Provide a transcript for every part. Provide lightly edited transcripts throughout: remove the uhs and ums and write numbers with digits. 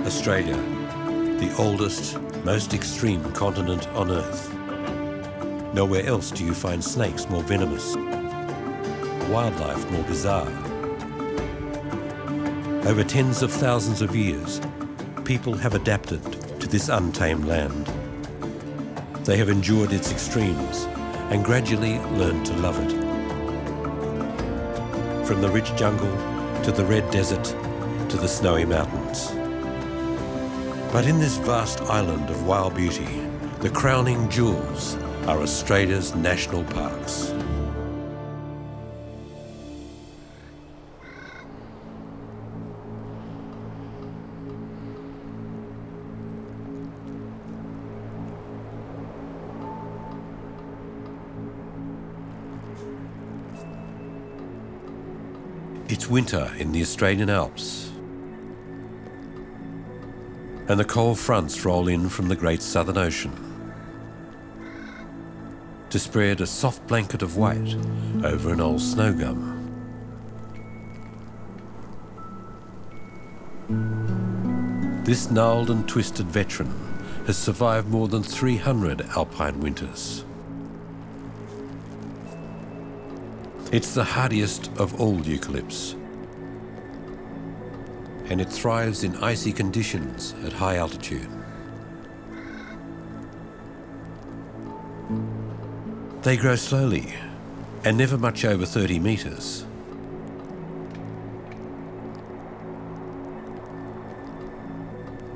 Australia, the oldest, most extreme continent on Earth. Nowhere else do you find snakes more venomous, wildlife more bizarre. Over tens of thousands of years, people have adapted to this untamed land. They have endured its extremes and gradually learned to love it. From the rich jungle to the red desert to the snowy mountains. But in this vast island of wild beauty, the crowning jewels are Australia's national parks. It's winter in the Australian Alps, and the cold fronts roll in from the Great Southern Ocean to spread a soft blanket of white over an old snow gum. This gnarled and twisted veteran has survived more than 300 alpine winters. It's the hardiest of all eucalypts, and it thrives in icy conditions at high altitude. They grow slowly and never much over 30 meters.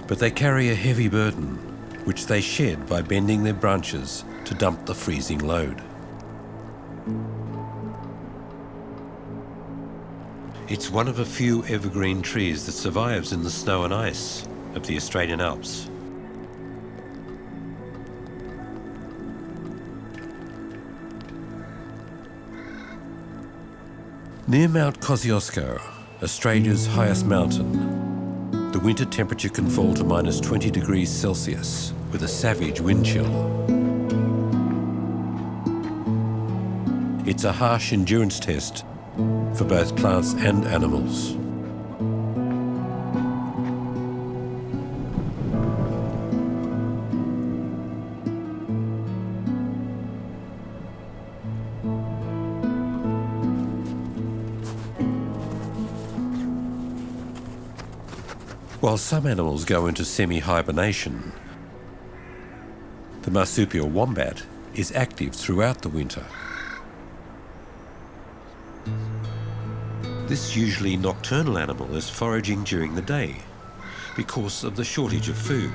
But they carry a heavy burden, which they shed by bending their branches to dump the freezing load. It's one of a few evergreen trees that survives in the snow and ice of the Australian Alps. Near Mount Kosciuszko, Australia's highest mountain, the winter temperature can fall to minus 20 degrees Celsius with a savage wind chill. It's a harsh endurance test for both plants and animals. While some animals go into semi-hibernation, the marsupial wombat is active throughout the winter. This usually nocturnal animal is foraging during the day because of the shortage of food.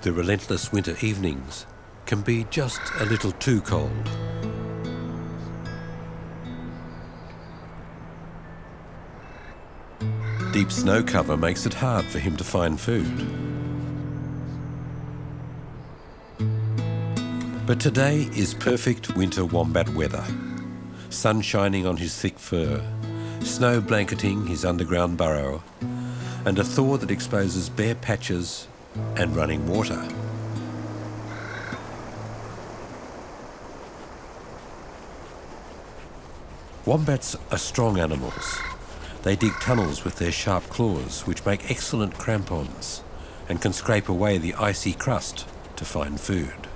The relentless winter evenings can be just a little too cold. Deep snow cover makes it hard for him to find food. But today is perfect winter wombat weather. Sun shining on his thick fur, snow blanketing his underground burrow, and a thaw that exposes bare patches and running water. Wombats are strong animals. They dig tunnels with their sharp claws, which make excellent crampons, and can scrape away the icy crust to find food.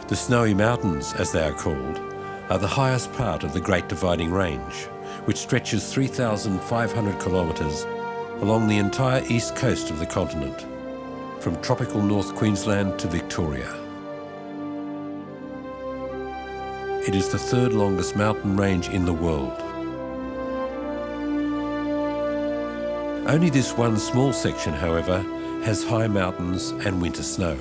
The Snowy Mountains, as they are called, are the highest part of the Great Dividing Range, which stretches 3,500 kilometres along the entire east coast of the continent, from tropical North Queensland to Victoria. It is the third longest mountain range in the world. Only this one small section, however, has high mountains and winter snow.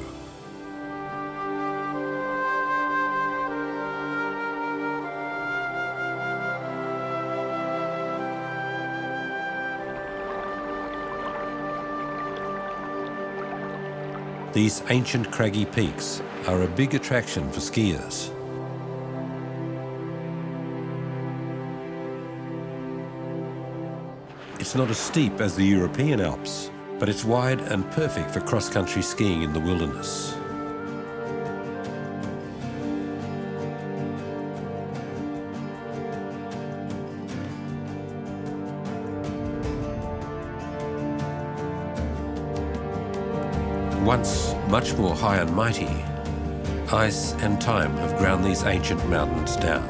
These ancient craggy peaks are a big attraction for skiers. It's not as steep as the European Alps, but it's wide and perfect for cross-country skiing in the wilderness. Once much more high and mighty, ice and time have ground these ancient mountains down.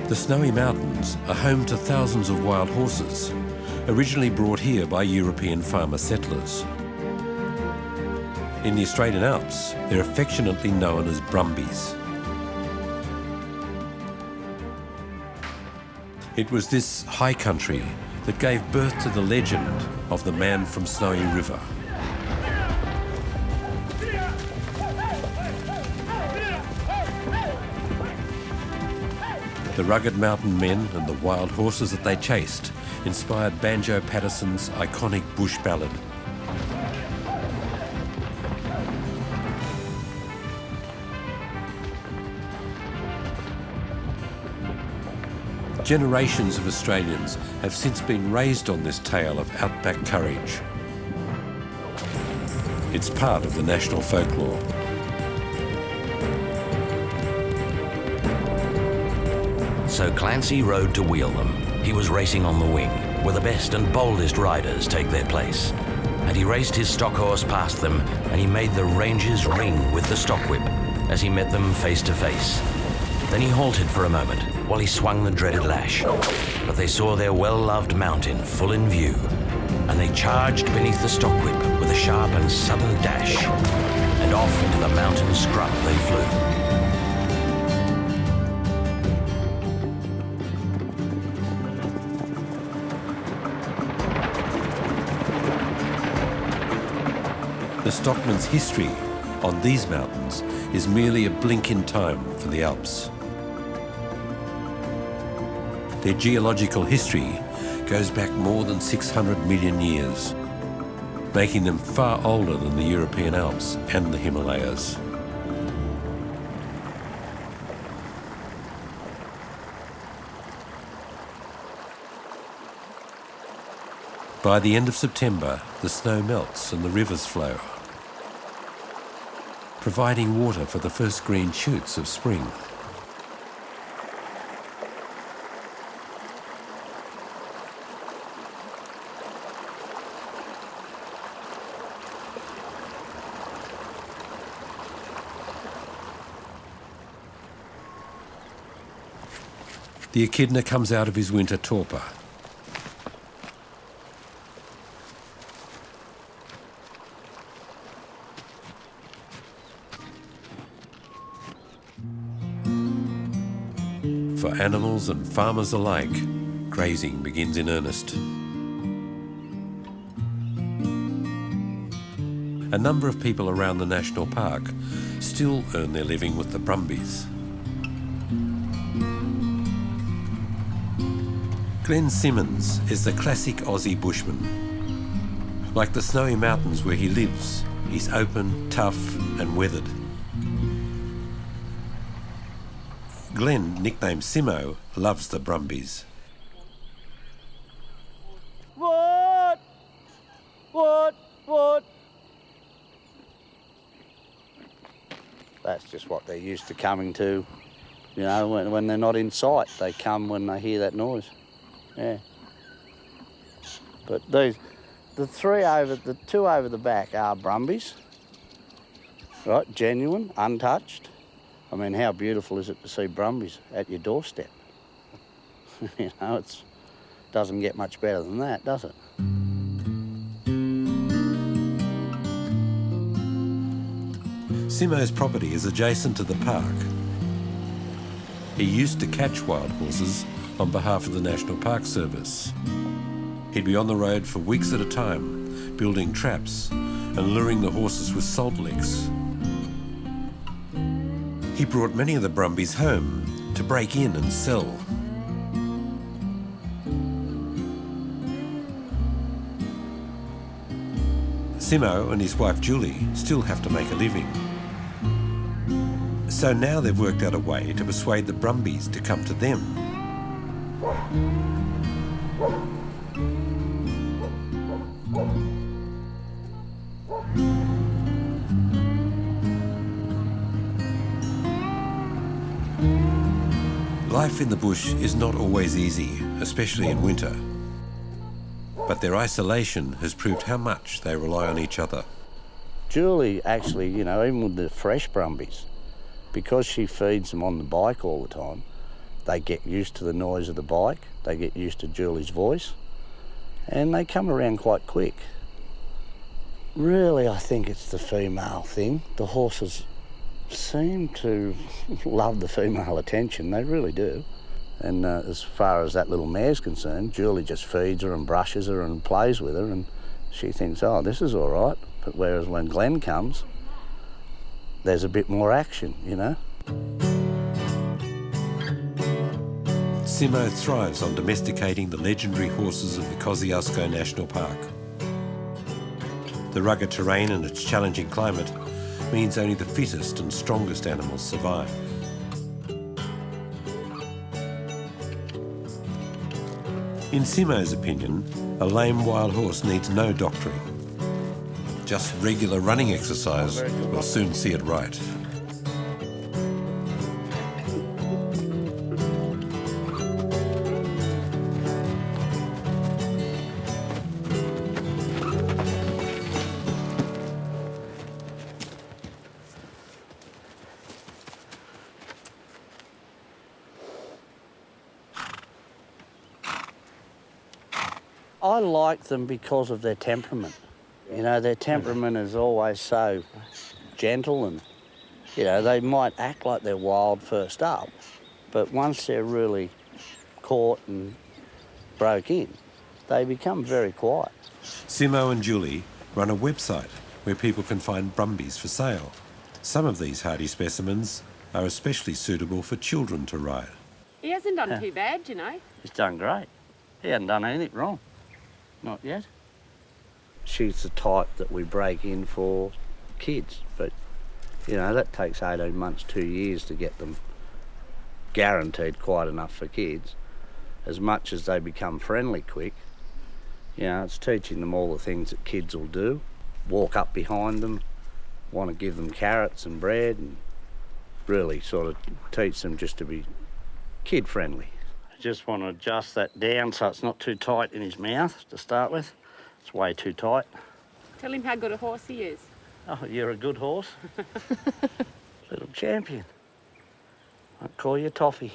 The Snowy Mountains are home to thousands of wild horses, originally brought here by European farmer settlers. In the Australian Alps, they're affectionately known as Brumbies. It was this high country that gave birth to the legend of the man from Snowy River. The rugged mountain men and the wild horses that they chased inspired Banjo Patterson's iconic bush ballad. Generations of Australians have since been raised on this tale of outback courage. It's part of the national folklore. So Clancy rode to wheel them. He was racing on the wing, where the best and boldest riders take their place. And he raced his stock horse past them, and he made the ranges ring with the stock whip as he met them face to face. Then he halted for a moment while he swung the dreaded lash. But they saw their well-loved mountain full in view, and they charged beneath the stock whip with a sharp and sudden dash, and off into the mountain scrub they flew. The stockman's history on these mountains is merely a blink in time for the Alps. Their geological history goes back more than 600 million years, making them far older than the European Alps and the Himalayas. By the end of September, the snow melts and the rivers flow, providing water for the first green shoots of spring. The echidna comes out of his winter torpor. For animals and farmers alike, grazing begins in earnest. A number of people around the national park still earn their living with the Brumbies. Glenn Simmons is the classic Aussie bushman. Like the Snowy Mountains where he lives, he's open, tough and weathered. Glenn, nicknamed Simo, loves the Brumbies. What? That's just what they're used to coming to. You know, when they're not in sight, they come when they hear that noise. Yeah. But the two over the back are Brumbies, right? Genuine, untouched. I mean, how beautiful is it to see Brumbies at your doorstep? You know, it doesn't get much better than that, does it? Simo's property is adjacent to the park. He used to catch wild horses on behalf of the National Park Service. He'd be on the road for weeks at a time, building traps and luring the horses with salt licks. He brought many of the Brumbies home to break in and sell. Simo and his wife Julie still have to make a living. So now they've worked out a way to persuade the Brumbies to come to them. Life in the bush is not always easy, especially in winter. But their isolation has proved how much they rely on each other. Julie actually, you know, even with the fresh Brumbies, because she feeds them on the bike all the time, they get used to the noise of the bike, they get used to Julie's voice, and they come around quite quick. Really, I think it's the female thing. The horses seem to love the female attention, they really do. And as far as that little mare's concerned, Julie just feeds her and brushes her and plays with her, and she thinks, oh, this is all right. But whereas when Glenn comes, there's a bit more action, you know. Simo thrives on domesticating the legendary horses of the Kosciuszko National Park. The rugged terrain and its challenging climate means only the fittest and strongest animals survive. In Simo's opinion, a lame wild horse needs no doctoring. Just regular running exercise will soon see it right. I like them because of their temperament. You know, their temperament is always so gentle, and, you know, they might act like they're wild first up, but once they're really caught and broke in, they become very quiet. Simo and Julie run a website where people can find Brumbies for sale. Some of these hardy specimens are especially suitable for children to ride. He hasn't done too bad, you know. He's done great. He hasn't done anything wrong. Not yet. She's the type that we break in for kids, but, you know, that takes 18 months, 2 years to get them guaranteed quite enough for kids. As much as they become friendly quick, you know, it's teaching them all the things that kids will do. Walk up behind them, want to give them carrots and bread, and really sort of teach them just to be kid-friendly. I just want to adjust that down so it's not too tight in his mouth to start with. It's way too tight. Tell him how good a horse he is. Oh, you're a good horse. Little champion. I'll call you Toffee.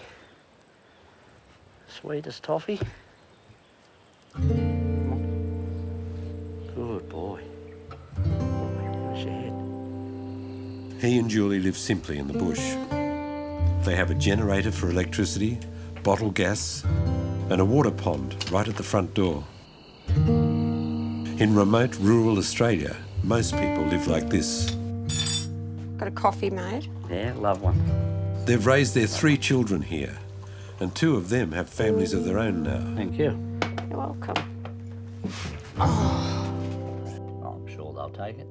Sweetest Toffee. Good boy. Where's your head? He and Julie live simply in the bush. They have a generator for electricity, bottle gas, and a water pond right at the front door. In remote rural Australia, most people live like this. Got a coffee made. Yeah, love one. They've raised their 3 children here, and 2 of them have families of their own now. Thank you. You're welcome. Oh, I'm sure they'll take it.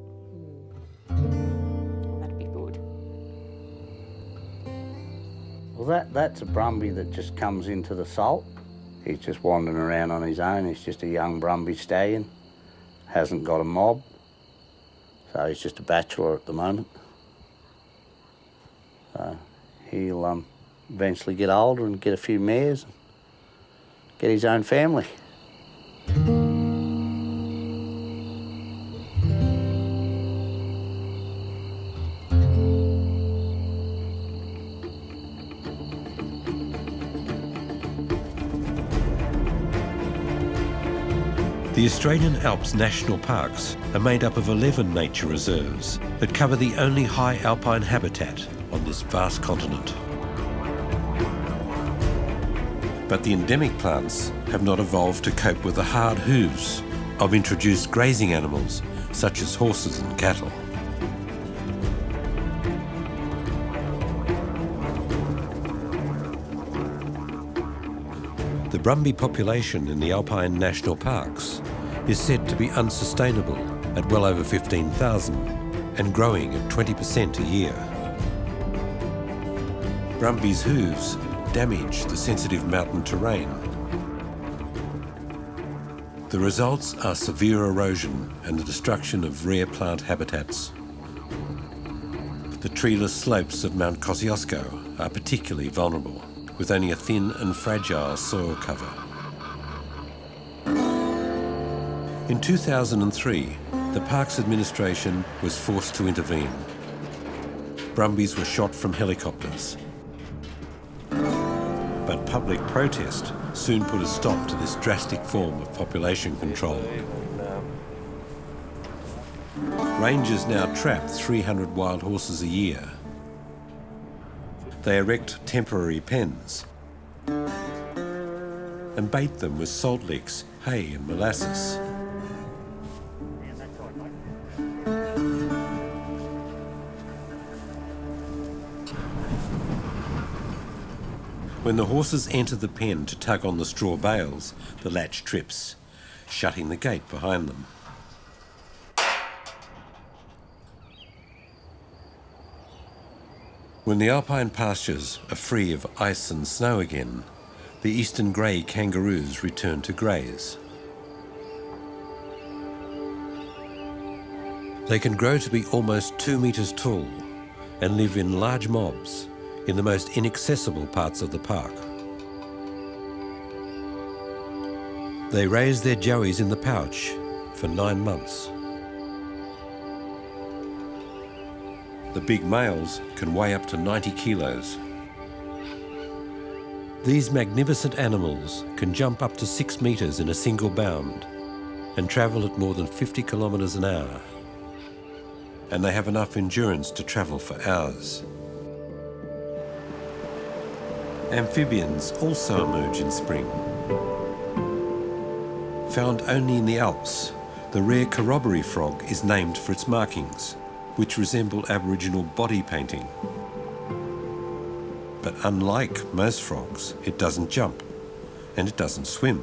That'd be good. Well, that's a Brumby that just comes into the salt. He's just wandering around on his own. He's just a young Brumby stallion. Hasn't got a mob. So he's just a bachelor at the moment. So he'll eventually get older and get a few mares and get his own family. The Australian Alps National Parks are made up of 11 nature reserves that cover the only high alpine habitat on this vast continent. But the endemic plants have not evolved to cope with the hard hooves of introduced grazing animals such as horses and cattle. The Brumby population in the Alpine National Parks is said to be unsustainable at well over 15,000 and growing at 20% a year. Brumby's hooves damage the sensitive mountain terrain. The results are severe erosion and the destruction of rare plant habitats. The treeless slopes of Mount Kosciuszko are particularly vulnerable, with only a thin and fragile soil cover. In 2003, the Parks Administration was forced to intervene. Brumbies were shot from helicopters. But public protest soon put a stop to this drastic form of population control. Rangers now trap 300 wild horses a year. They erect temporary pens and bait them with salt licks, hay and molasses. When the horses enter the pen to tug on the straw bales, the latch trips, shutting the gate behind them. When the Alpine pastures are free of ice and snow again, the eastern grey kangaroos return to graze. They can grow to be almost 2 metres tall and live in large mobs in the most inaccessible parts of the park. They raise their joeys in the pouch for 9 months. The big males can weigh up to 90 kilos. These magnificent animals can jump up to 6 metres in a single bound and travel at more than 50 kilometres an hour. And they have enough endurance to travel for hours. Amphibians also emerge in spring. Found only in the Alps, the rare corroboree frog is named for its markings, which resemble Aboriginal body painting. But unlike most frogs, it doesn't jump and it doesn't swim.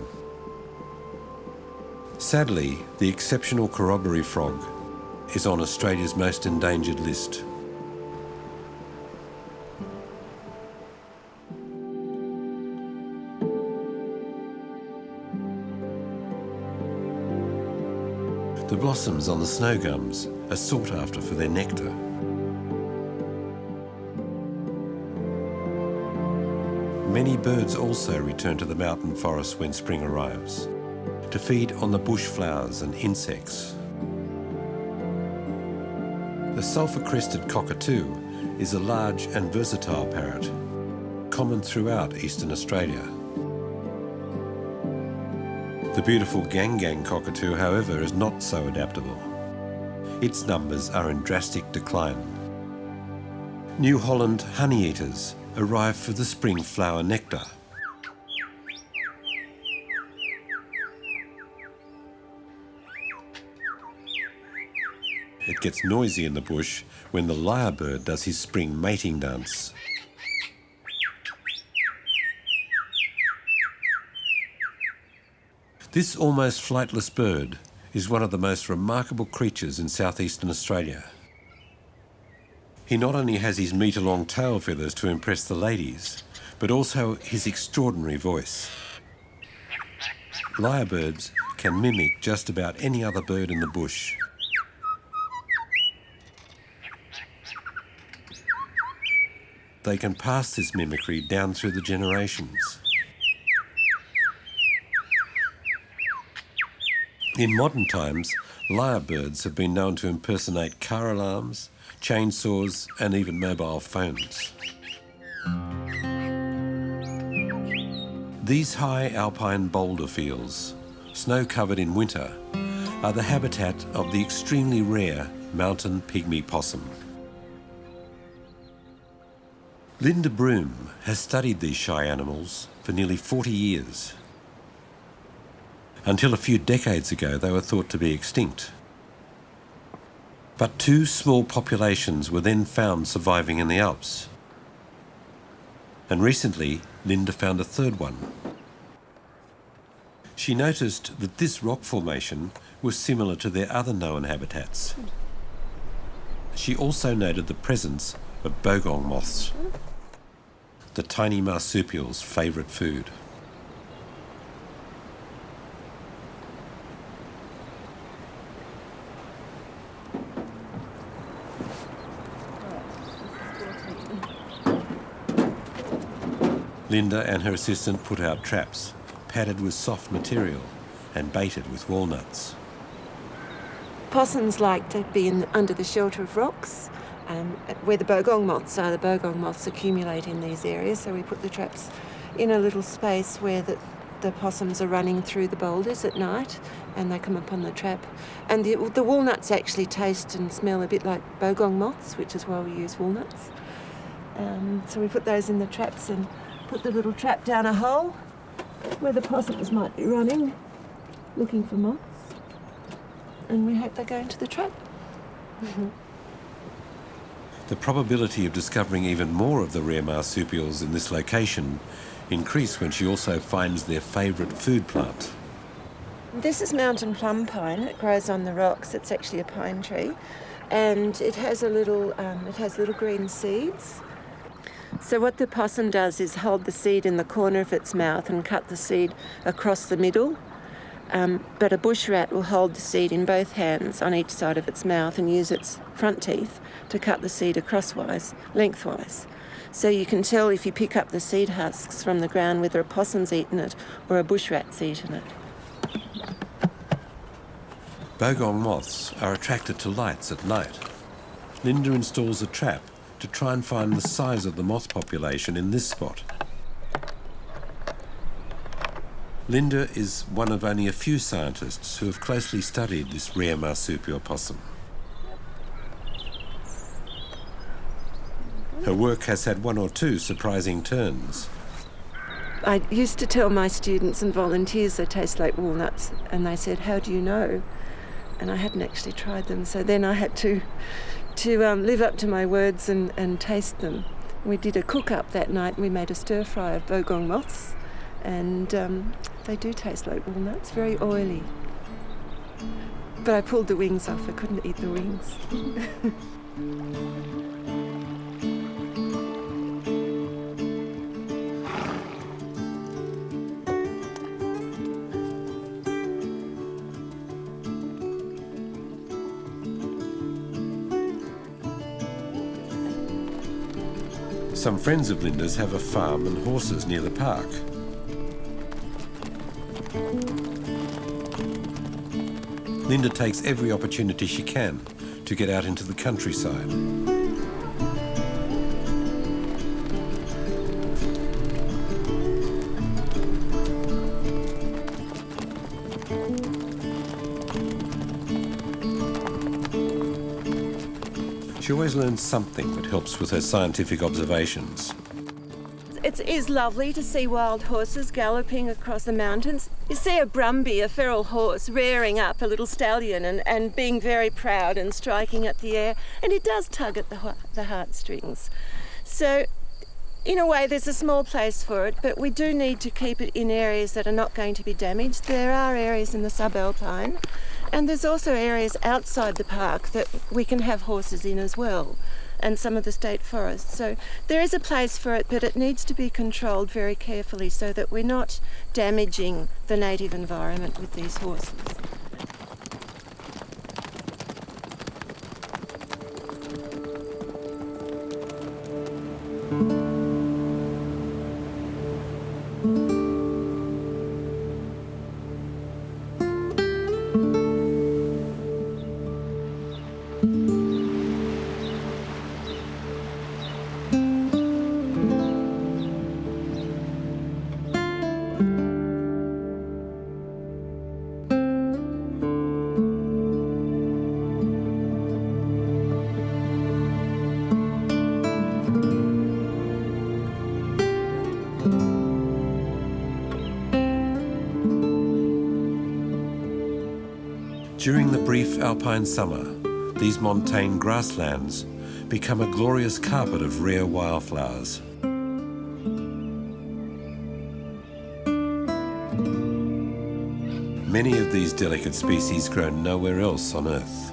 Sadly, the exceptional corroboree frog is on Australia's most endangered list. The blossoms on the snow gums are sought after for their nectar. Many birds also return to the mountain forest when spring arrives, to feed on the bush flowers and insects. The sulphur-crested cockatoo is a large and versatile parrot, common throughout eastern Australia. The beautiful gang cockatoo, however, is not so adaptable. Its numbers are in drastic decline. New Holland honeyeaters arrive for the spring flower nectar. It gets noisy in the bush when the lyrebird does his spring mating dance. This almost flightless bird is one of the most remarkable creatures in southeastern Australia. He not only has his metre-long tail feathers to impress the ladies, but also his extraordinary voice. Lyrebirds can mimic just about any other bird in the bush. They can pass this mimicry down through the generations. In modern times, lyrebirds have been known to impersonate car alarms, chainsaws, and even mobile phones. These high alpine boulder fields, snow-covered in winter, are the habitat of the extremely rare mountain pygmy possum. Linda Broom has studied these shy animals for nearly 40 years. Until a few decades ago, they were thought to be extinct. But 2 small populations were then found surviving in the Alps. And recently, Linda found a 3rd one. She noticed that this rock formation was similar to their other known habitats. She also noted the presence of bogong moths. the tiny marsupial's favourite food. Linda and her assistant put out traps, padded with soft material and baited with walnuts. Possums like to be under the shelter of rocks, where the bogong moths are. The bogong moths accumulate in these areas, so we put the traps in a little space where the possums are running through the boulders at night, and they come upon the trap. And the walnuts actually taste and smell a bit like bogong moths, which is why we use walnuts. So we put those in the traps and put the little trap down a hole where the possums might be running, looking for moths. And we hope they go into the trap. The probability of discovering even more of the rare marsupials in this location increase when she also finds their favourite food plant. This is mountain plum pine. It grows on the rocks. It's actually a pine tree, and it has little green seeds. So what the possum does is hold the seed in the corner of its mouth and cut the seed across the middle. But a bush rat will hold the seed in both hands on each side of its mouth and use its front teeth to cut the seed lengthwise. So you can tell if you pick up the seed husks from the ground whether a possum's eaten it or a bush rat's eaten it. Bogong moths are attracted to lights at night. Linda installs a trap to try and find the size of the moth population in this spot. Linda is one of only a few scientists who have closely studied this rare marsupial possum. Her work has had one or two surprising turns. I used to tell my students and volunteers they taste like walnuts, and they said, "How do you know?" And I hadn't actually tried them, so then I had to live up to my words and taste them. We did a cook-up that night, and we made a stir-fry of bogong moths, and they do taste like walnuts, very oily. But I pulled the wings off, I couldn't eat the wings. Some friends of Linda's have a farm and horses near the park. Linda takes every opportunity she can to get out into the countryside. She always learns something that helps with her scientific observations. It is lovely to see wild horses galloping across the mountains. You see a Brumby, a feral horse, rearing up a little stallion and being very proud and striking at the air, and it does tug at the heartstrings. So, in a way, there's a small place for it, but we do need to keep it in areas that are not going to be damaged. There are areas in the subalpine, and there's also areas outside the park that we can have horses in as well, and some of the state forests. So there is a place for it, but it needs to be controlled very carefully so that we're not damaging the native environment with these horses. During the brief alpine summer, these montane grasslands become a glorious carpet of rare wildflowers. Many of these delicate species grow nowhere else on Earth.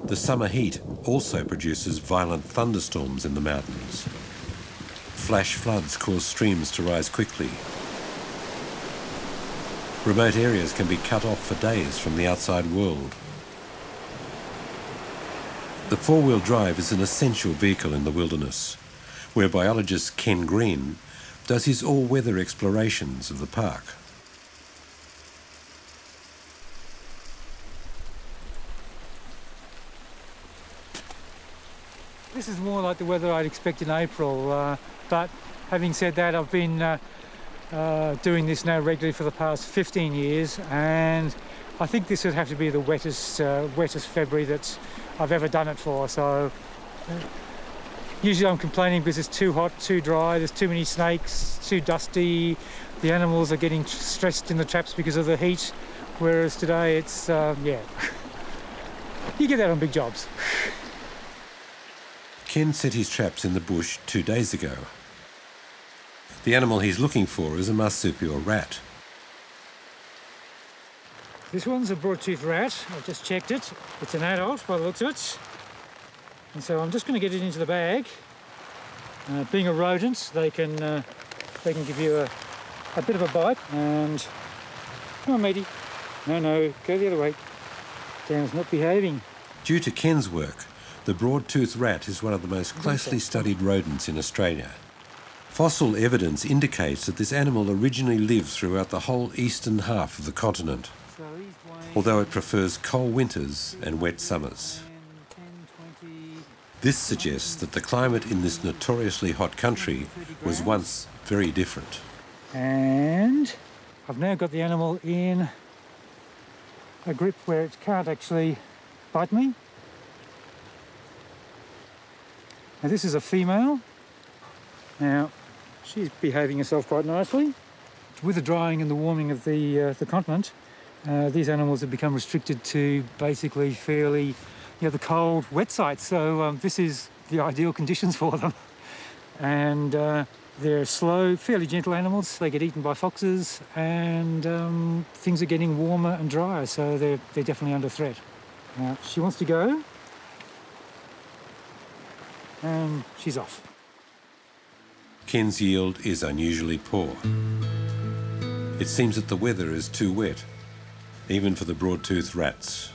The summer heat also produces violent thunderstorms in the mountains. Flash floods cause streams to rise quickly. Remote areas can be cut off for days from the outside world. The four-wheel drive is an essential vehicle in the wilderness, where biologist Ken Green does his all-weather explorations of the park. This is more like the weather I'd expect in April, but having said that, I've been doing this now regularly for the past 15 years, and I think this would have to be the wettest February that I've ever done it for. So usually I'm complaining because it's too hot, too dry, there's too many snakes, too dusty, the animals are getting stressed in the traps because of the heat, whereas today it's, yeah, you get that on big jobs. Ken set his traps in the bush 2 days ago. The animal he's looking for is a marsupial rat. This one's a broad-toothed rat. I've just checked it. It's an adult by the looks of it. And so I'm just going to get it into the bag. Being a rodent, they can give you a bit of a bite. And come on, matey. No, go the other way. Dan's not behaving. Due to Ken's work, the broad-toothed rat is one of the most closely studied rodents in Australia. Fossil evidence indicates that this animal originally lived throughout the whole eastern half of the continent, although it prefers cold winters and wet summers. This suggests that the climate in this notoriously hot country was once very different. And I've now got the animal in a grip where it can't actually bite me. Now this is a female. Now she's behaving herself quite nicely. With the drying and the warming of the continent, these animals have become restricted to basically fairly, the cold, wet sites. So this is the ideal conditions for them. And they're slow, fairly gentle animals. They get eaten by foxes, and things are getting warmer and drier, so they're definitely under threat. Now she wants to go. And she's off. Ken's yield is unusually poor. It seems that the weather is too wet, even for the broad-toothed rats.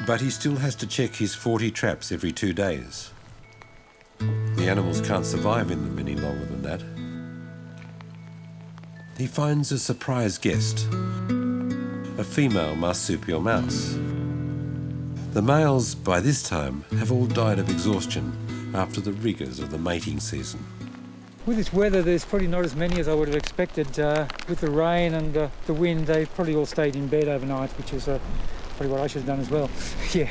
But he still has to check his 40 traps every 2 days. The animals can't survive in them any longer than that. He finds a surprise guest, a female marsupial mouse. The males, by this time, have all died of exhaustion after the rigours of the mating season. With this weather, there's probably not as many as I would have expected. With the rain and the wind, they probably all stayed in bed overnight, which is probably what I should have done as well. Yeah.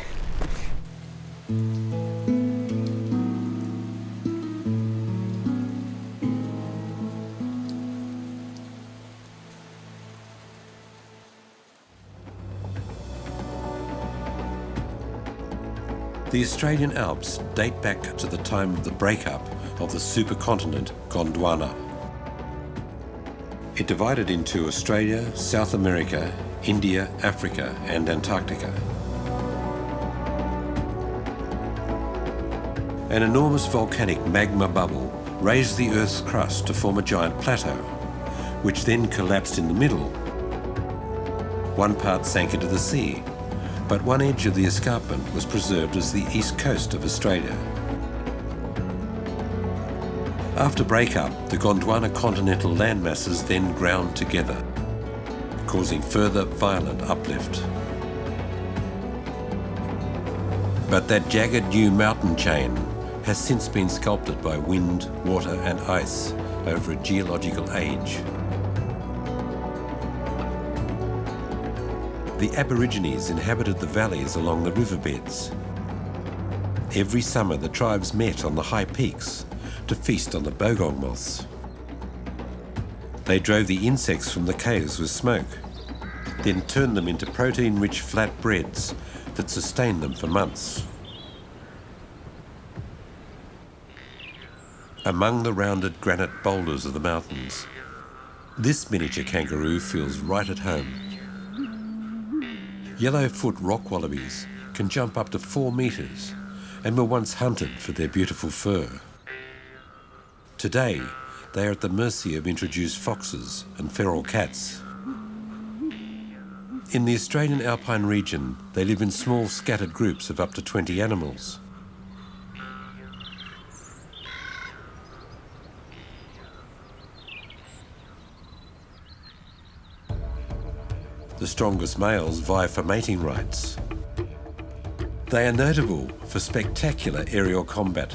The Australian Alps date back to the time of the breakup of the supercontinent Gondwana. It divided into Australia, South America, India, Africa, and Antarctica. An enormous volcanic magma bubble raised the Earth's crust to form a giant plateau, which then collapsed in the middle. One part sank into the sea, but one edge of the escarpment was preserved as the east coast of Australia. After breakup, the Gondwana continental landmasses then ground together, causing further violent uplift. But that jagged new mountain chain has since been sculpted by wind, water and ice over a geological age. the Aborigines inhabited the valleys along the riverbeds. Every summer the tribes met on the high peaks to feast on the bogong moths. They drove the insects from the caves with smoke, then turned them into protein-rich flat breads that sustained them for months. Among the rounded granite boulders of the mountains, this miniature kangaroo feels right at home. Yellowfoot rock wallabies can jump up to 4 metres and were once hunted for their beautiful fur. Today, they are at the mercy of introduced foxes and feral cats. In the Australian Alpine region, they live in small scattered groups of up to 20 animals. The strongest males vie for mating rights. They are notable for spectacular aerial combat,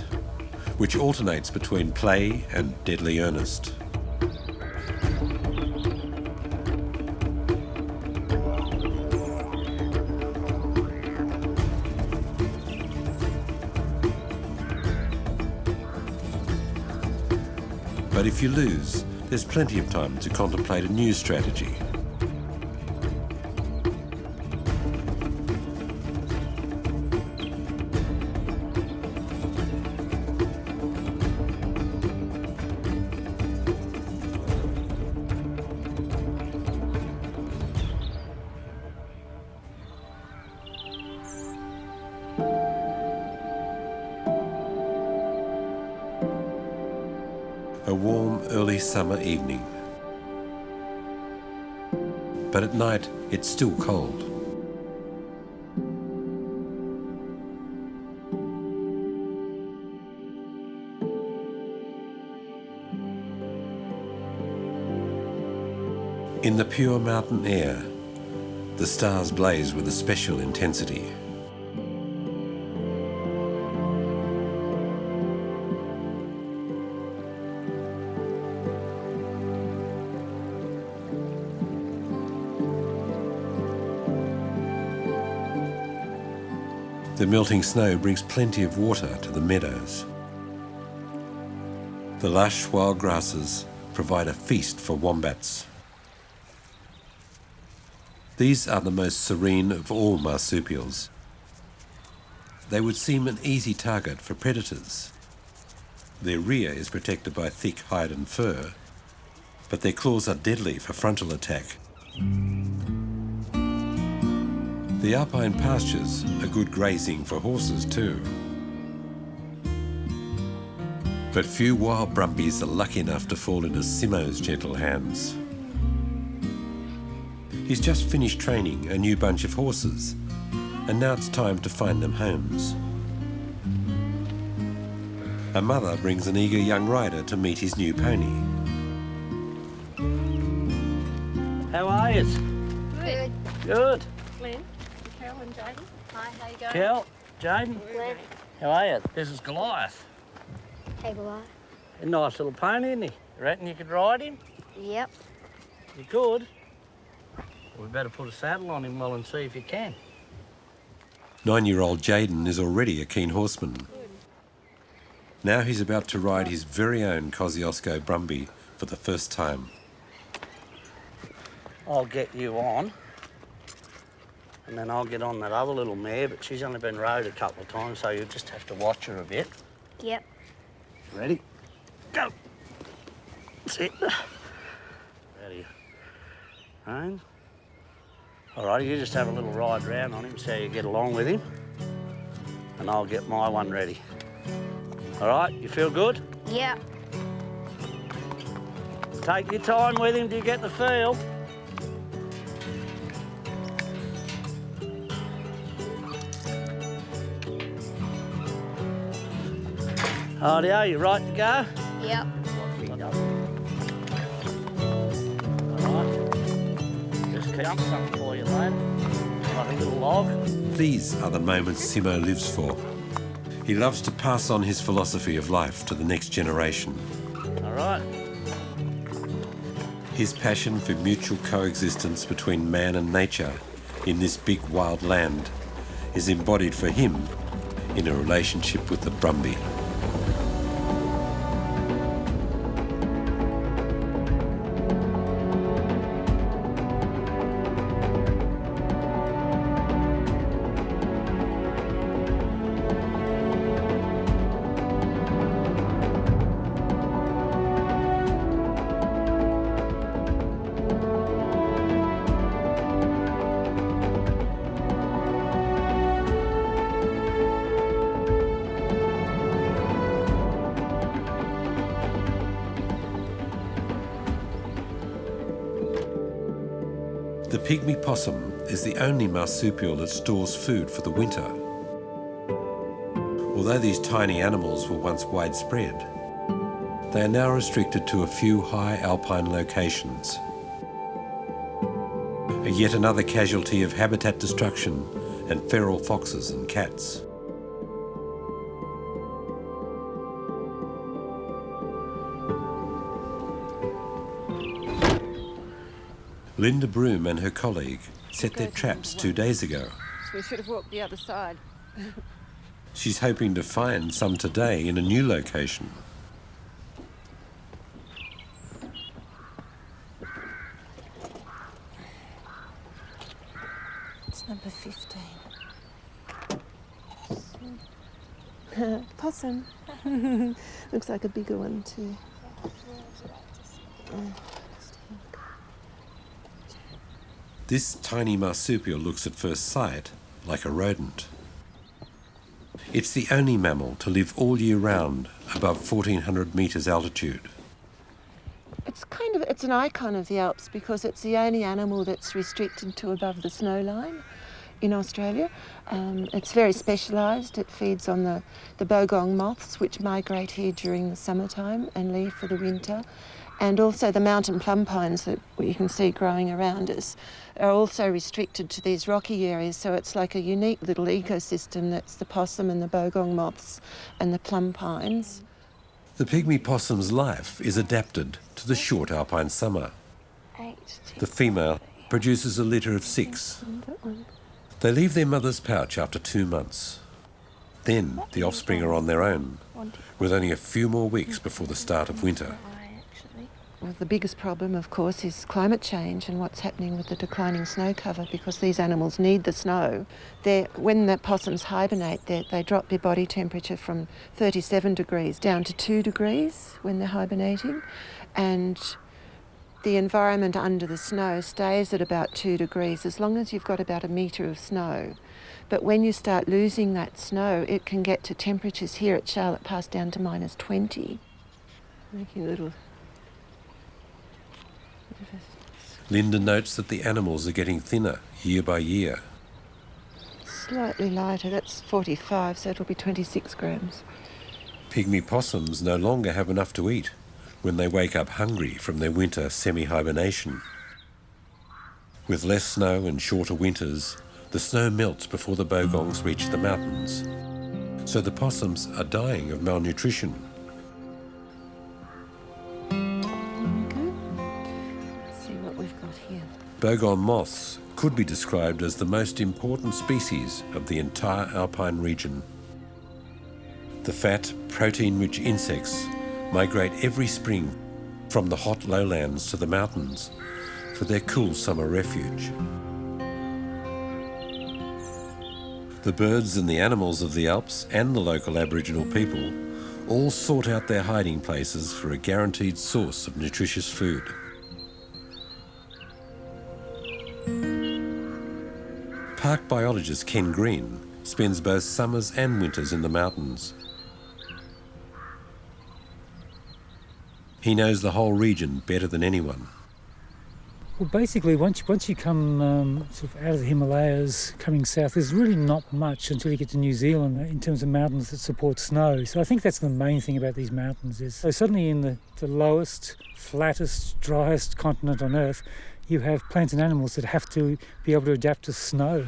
which alternates between play and deadly earnest. But if you lose, there's plenty of time to contemplate a new strategy. A warm, early summer evening. But at night, it's still cold. In the pure mountain air, the stars blaze with a special intensity. The melting snow brings plenty of water to the meadows. The lush wild grasses provide a feast for wombats. These are the most serene of all marsupials. They would seem an easy target for predators. Their rear is protected by thick hide and fur, but their claws are deadly for frontal attack. The alpine pastures are good grazing for horses too. But few wild brumbies are lucky enough to fall into Simo's gentle hands. He's just finished training a new bunch of horses, and now it's time to find them homes. A mother brings an eager young rider to meet his new pony. How are you? Good. Good. Lynn, Kel and Jaden. Hi, how you going? Kel, Jaden, Glenn. how are you? This is Goliath. Hey, Goliath. A nice little pony, isn't he? You reckon you could ride him? Yep. You could. We better put a saddle on him well and see if you can. 9-year-old Jaden is already a keen horseman. Now he's about to ride his very own Kosciuszko Brumby for the first time. I'll get you on, and then I'll get on that other little mare, but she's only been rode a couple of times, so you'll just have to watch her a bit. Yep. Ready? Go! Sit. Ready. Rein. All right, you just have a little ride round on him, see how you get along with him, and I'll get my one ready. All right, you feel good? Yep. Take your time with him till you get the feel. Rightio, you right to go? Yep. Just jump something for you, lad. Like a little log. These are the moments Simo lives for. He loves to pass on his philosophy of life to the next generation. All right. His passion for mutual coexistence between man and nature in this big wild land is embodied for him in a relationship with the Brumby. The pygmy possum is the only marsupial that stores food for the winter. Although these tiny animals were once widespread, they are now restricted to a few high alpine locations. Yet another casualty of habitat destruction and feral foxes and cats. Linda Broom and her colleague set their traps 2 days ago. So we should have walked the other side. She's hoping to find some today in a new location. It's number 15. Possum. Looks like a bigger one too. This tiny marsupial looks at first sight like a rodent. It's the only mammal to live all year round above 1,400 metres altitude. It's an icon of the Alps because it's the only animal that's restricted to above the snow line in Australia. It's very specialised. It feeds on the bogong moths, which migrate here during the summertime and leave for the winter. And also the mountain plum pines that you can see growing around us are also restricted to these rocky areas. So it's like a unique little ecosystem that's the possum and the bogong moths and the plum pines. The pygmy possum's life is adapted to the short alpine summer. The female produces a litter of 6. They leave their mother's pouch after 2 months. Then the offspring are on their own, with only a few more weeks before the start of winter. Well, the biggest problem, of course, is climate change and what's happening with the declining snow cover, because these animals need the snow. When the possums hibernate, they drop their body temperature from 37 degrees down to 2 degrees when they're hibernating, and the environment under the snow stays at about 2 degrees as long as you've got about a metre of snow. But when you start losing that snow, it can get to temperatures here at Charlotte Pass down to -20. Making a little... Linda notes that the animals are getting thinner year by year. Slightly lighter, that's 45, so it'll be 26 grams. Pygmy possums no longer have enough to eat when they wake up hungry from their winter semi-hibernation. With less snow and shorter winters, the snow melts before the bogongs reach the mountains. So the possums are dying of malnutrition. Bogong moths could be described as the most important species of the entire alpine region. The fat, protein-rich insects migrate every spring from the hot lowlands to the mountains for their cool summer refuge. The birds and the animals of the Alps and the local Aboriginal people all sought out their hiding places for a guaranteed source of nutritious food. Park biologist Ken Green spends both summers and winters in the mountains. He knows the whole region better than anyone. Well, basically, once you come sort of out of the Himalayas, coming south, there's really not much until you get to New Zealand in terms of mountains that support snow. So I think that's the main thing about these mountains is, so suddenly in the lowest, flattest, driest continent on Earth, you have plants and animals that have to be able to adapt to snow.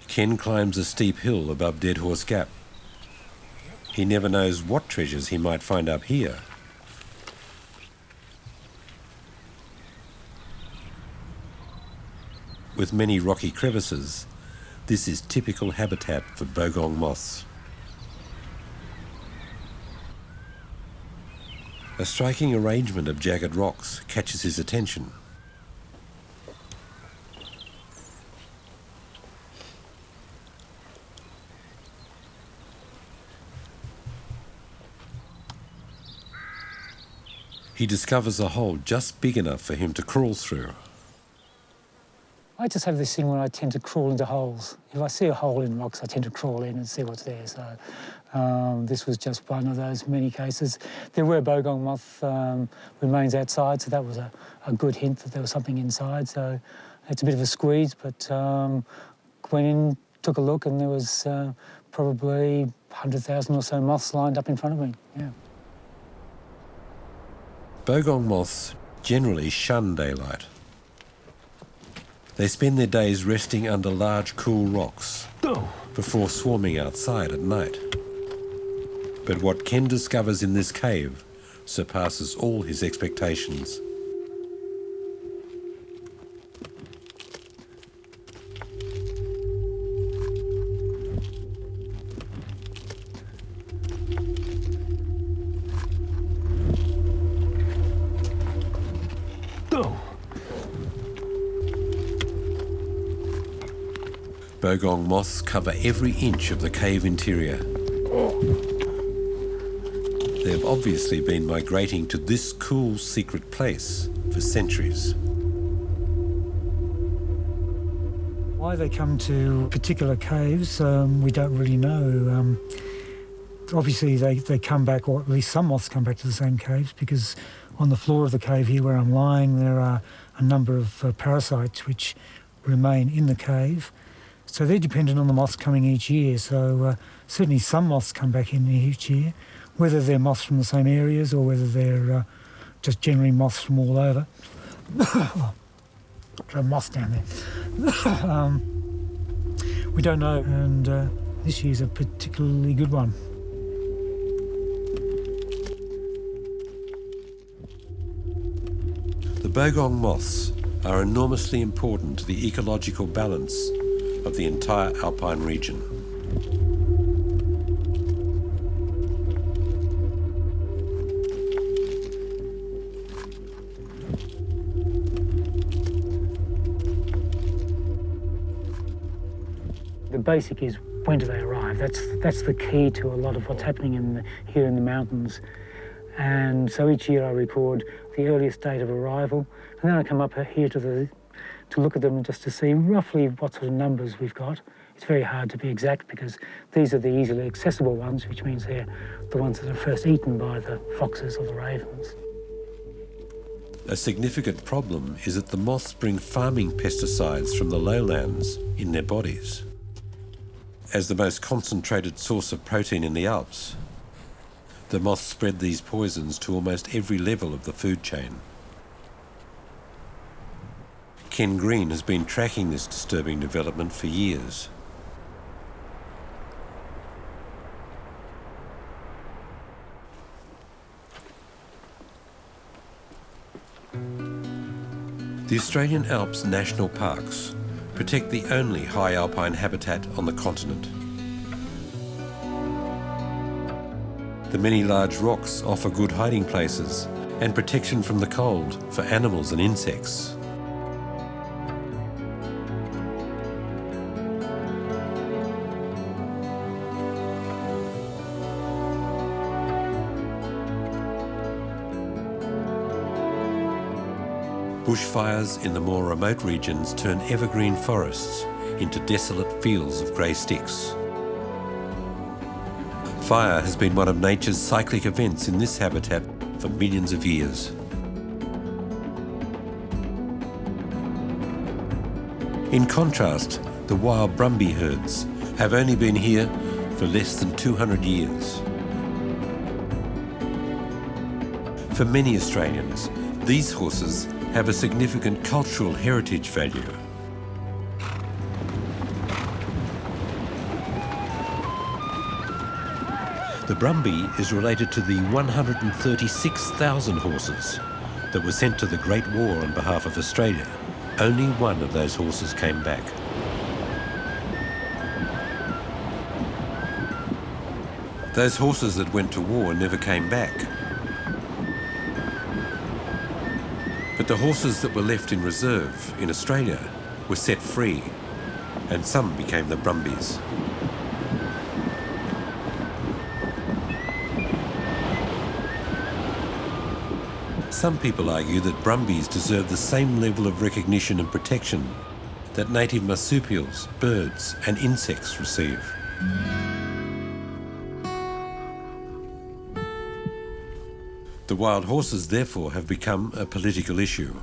Ken climbs a steep hill above Dead Horse Gap. He never knows what treasures he might find up here. with many rocky crevices, this is typical habitat for bogong moths. A striking arrangement of jagged rocks catches his attention. He discovers a hole just big enough for him to crawl through. I just have this thing where I tend to crawl into holes. If I see a hole in rocks, I tend to crawl in and see what's there. So this was just one of those many cases. There were bogong moth remains outside, so that was a good hint that there was something inside. So it's a bit of a squeeze, but went in, took a look, and there was probably 100,000 or so moths lined up in front of me. Yeah. Bogong moths generally shun daylight. They spend their days resting under large, cool rocks before swarming outside at night. But what Ken discovers in this cave surpasses all his expectations. Bogong moths cover every inch of the cave interior. They've obviously been migrating to this cool secret place for centuries. Why they come to particular caves, we don't really know. Obviously they come back, or at least some moths come back to the same caves, because on the floor of the cave here where I'm lying, there are a number of parasites which remain in the cave. So they're dependent on the moths coming each year. So certainly some moths come back in each year, whether they're moths from the same areas or whether they're just generally moths from all over. Got moths down there. We don't know, and this year's a particularly good one. The bogong moths are enormously important to the ecological balance of the entire Alpine region. The basic is, when do they arrive? That's the key to a lot of what's happening here in the mountains. And so each year I record the earliest date of arrival, and then I come up here to look at them and just to see roughly what sort of numbers we've got. It's very hard to be exact because these are the easily accessible ones, which means they're the ones that are first eaten by the foxes or the ravens. A significant problem is that the moths bring farming pesticides from the lowlands in their bodies. As the most concentrated source of protein in the Alps, the moths spread these poisons to almost every level of the food chain. Ken Green has been tracking this disturbing development for years. The Australian Alps National Parks protect the only high alpine habitat on the continent. The many large rocks offer good hiding places and protection from the cold for animals and insects. Bushfires in the more remote regions turn evergreen forests into desolate fields of grey sticks. Fire has been one of nature's cyclic events in this habitat for millions of years. In contrast, the wild Brumby herds have only been here for less than 200 years. For many Australians, these horses have a significant cultural heritage value. The Brumby is related to the 136,000 horses that were sent to the Great War on behalf of Australia only one of those horses came back. Those horses that went to war never came back. But the horses that were left in reserve in Australia were set free, and some became the Brumbies. Some people argue that Brumbies deserve the same level of recognition and protection that native marsupials, birds and insects receive. The wild horses, therefore, have become a political issue.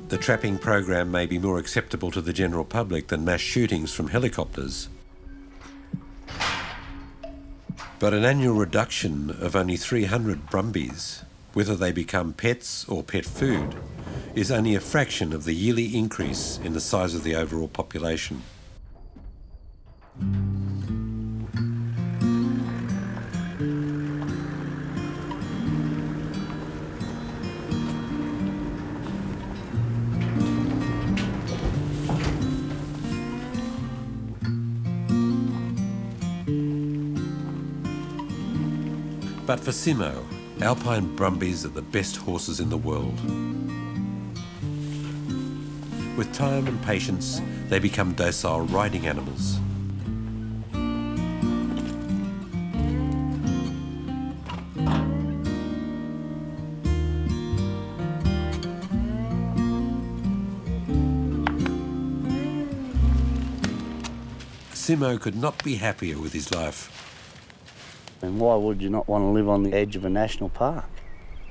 The trapping program may be more acceptable to the general public than mass shootings from helicopters. But an annual reduction of only 300 Brumbies, whether they become pets or pet food, is only a fraction of the yearly increase in the size of the overall population. But for Simo, Alpine Brumbies are the best horses in the world. With time and patience, they become docile riding animals. Simo could not be happier with his life. And why would you not want to live on the edge of a national park?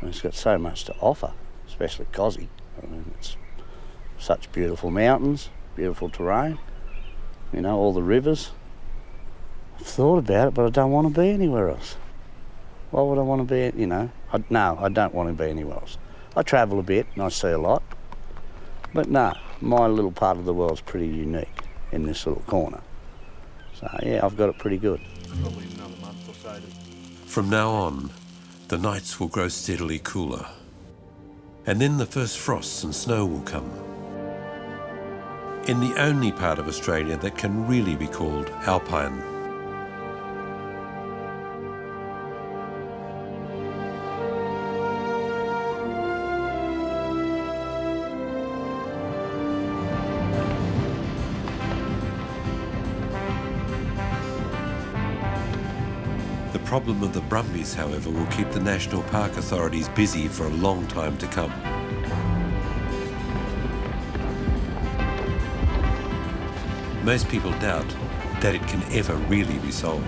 And it's got so much to offer, especially Kosciuszko. I mean, it's such beautiful mountains, beautiful terrain, you know, all the rivers. I've thought about it, but I don't want to be anywhere else. Why would I want to be, you know? No, I don't want to be anywhere else. I travel a bit and I see a lot. But no, my little part of the world's pretty unique in this little corner. So yeah, I've got it pretty good. Probably another month or so. From now on, the nights will grow steadily cooler. And then the first frosts and snow will come. In the only part of Australia that can really be called Alpine. The problem of the Brumbies, however, will keep the National Park authorities busy for a long time to come. Most people doubt that it can ever really be solved.